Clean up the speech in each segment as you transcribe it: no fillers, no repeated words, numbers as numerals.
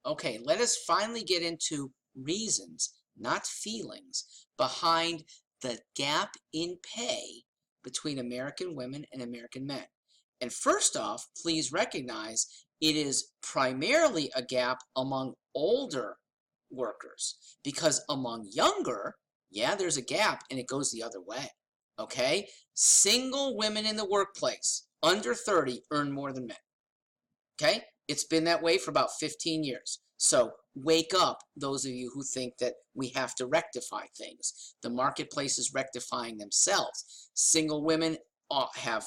Okay, let us finally get into reasons, not feelings, behind the gap in pay between American women and American men. And first off, please recognize it is primarily a gap among older workers because among younger, yeah, there's a gap and it goes the other way. Okay? Single women in the workplace under 30 earn more than men. Okay? It's been that way for about 15 years. So wake up, those of you who think that we have to rectify things. The marketplace is rectifying themselves. Single women have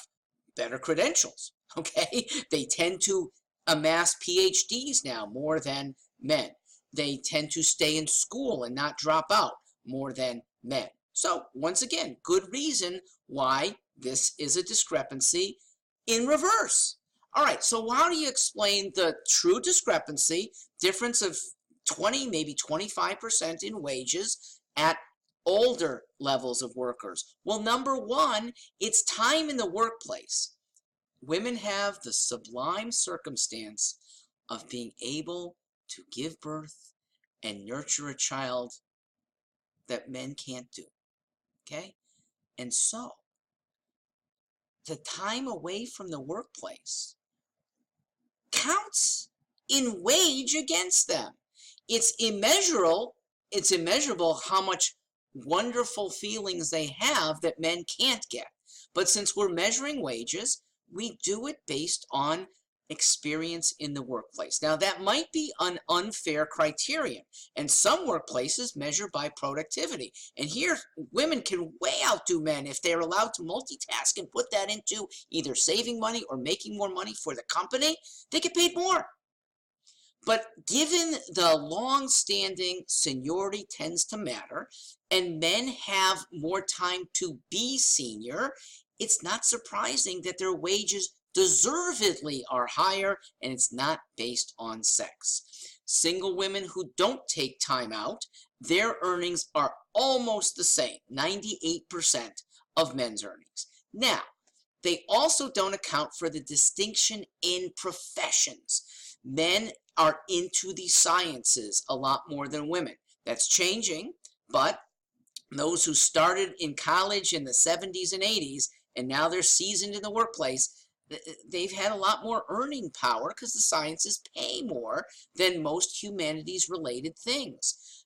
better credentials. Okay? They tend to amass PhDs now more than men. They tend to stay in school and not drop out more than men. So once again, good reason why this is a discrepancy in reverse. All right, so how do you explain the true discrepancy, difference of 20, maybe 25% in wages at older levels of workers? Well, number one, it's time in the workplace. Women have the sublime circumstance of being able to give birth and nurture a child that men can't do, okay? And so, the time away from the workplace counts in wage against them. It's immeasurable how much wonderful feelings they have that men can't get. But since we're measuring wages, we do it based on experience in the workplace. Now, that might be an unfair criterion, and some workplaces measure by productivity. And here, women can way outdo men if they're allowed to multitask and put that into either saving money or making more money for the company. They get paid more. But given the long-standing seniority tends to matter, and men have more time to be senior, it's not surprising that their wages deservedly are higher, and it's not based on sex. Single women who don't take time out, their earnings are almost the same, 98% of men's earnings. Now, they also don't account for the distinction in professions. Men are into the sciences a lot more than women. That's changing, but those who started in college in the 70s and 80s and now they're seasoned in the workplace, they've had a lot more earning power because the sciences pay more than most humanities-related things.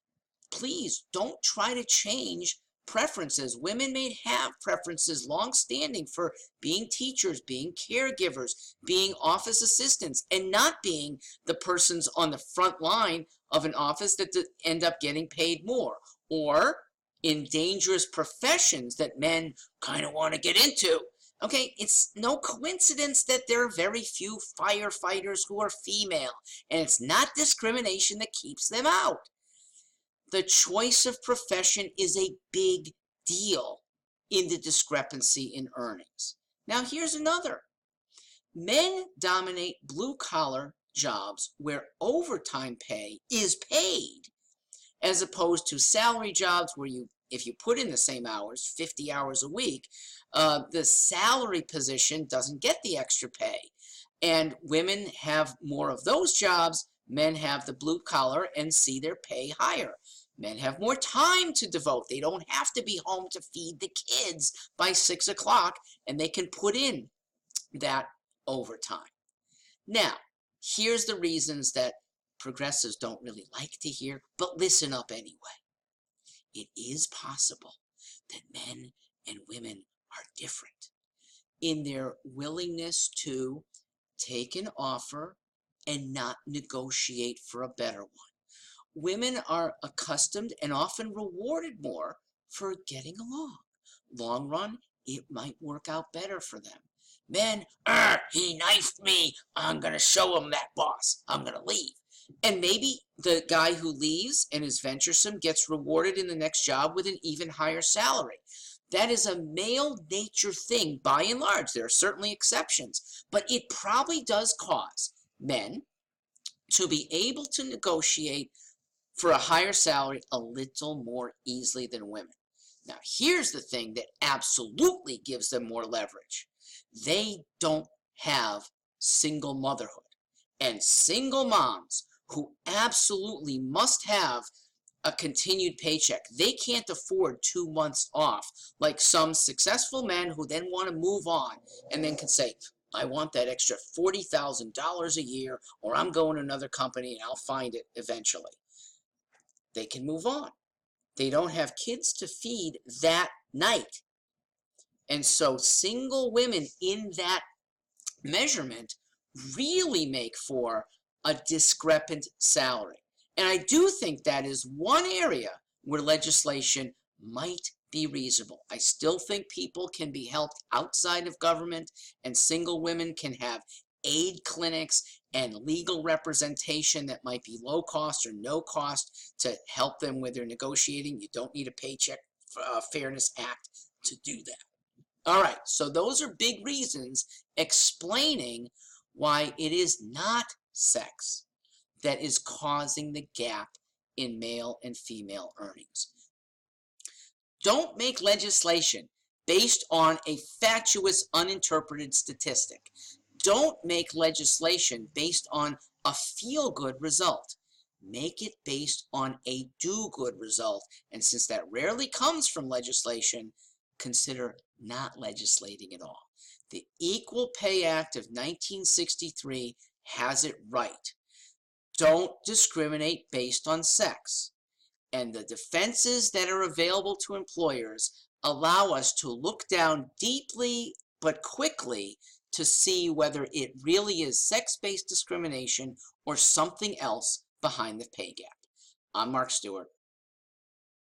Please don't try to change preferences. Women may have preferences long-standing for being teachers, being caregivers, being office assistants, and not being the persons on the front line of an office that end up getting paid more, or in dangerous professions that men kind of want to get into. Okay, it's no coincidence that there are very few firefighters who are female, and it's not discrimination that keeps them out. The choice of profession is a big deal in the discrepancy in earnings. Now, here's another. Men dominate blue-collar jobs where overtime pay is paid, as opposed to salary jobs where if you put in the same hours, 50 hours a week, the salary position doesn't get the extra pay. And women have more of those jobs. Men have the blue collar and see their pay higher. Men have more time to devote. They don't have to be home to feed the kids by 6 o'clock, and they can put in that overtime. Now, here's the reasons that progressives don't really like to hear, but listen up anyway. It is possible that men and women are different in their willingness to take an offer and not negotiate for a better one. Women are accustomed and often rewarded more for getting along. Long run, it might work out better for them. Men, he knifed me. I'm going to show him that boss. I'm going to leave. And maybe the guy who leaves and is venturesome gets rewarded in the next job with an even higher salary. That is a male nature thing by and large. There are certainly exceptions, but it probably does cause men to be able to negotiate for a higher salary a little more easily than women. Now, here's the thing that absolutely gives them more leverage. They don't have single motherhood. And single moms who absolutely must have a continued paycheck. They can't afford 2 months off, like some successful men who then want to move on and then can say, I want that extra $40,000 a year, or I'm going to another company and I'll find it eventually. They can move on. They don't have kids to feed that night. And so single women in that measurement really make for a discrepant salary. And I do think that is one area where legislation might be reasonable. I still think people can be helped outside of government, and single women can have aid clinics and legal representation that might be low cost or no cost to help them with their negotiating. You don't need a Paycheck Fairness Act to do that. All right, so those are big reasons explaining why it is not sex that is causing the gap in male and female earnings. Don't make legislation based on a fatuous, uninterpreted statistic. Don't make legislation based on a feel-good result. Make it based on a do-good result. And since that rarely comes from legislation, consider not legislating at all. The Equal Pay Act of 1963 has it right. Don't discriminate based on sex. And the defenses that are available to employers allow us to look down deeply but quickly to see whether it really is sex-based discrimination or something else behind the pay gap. I'm Mark Stewart.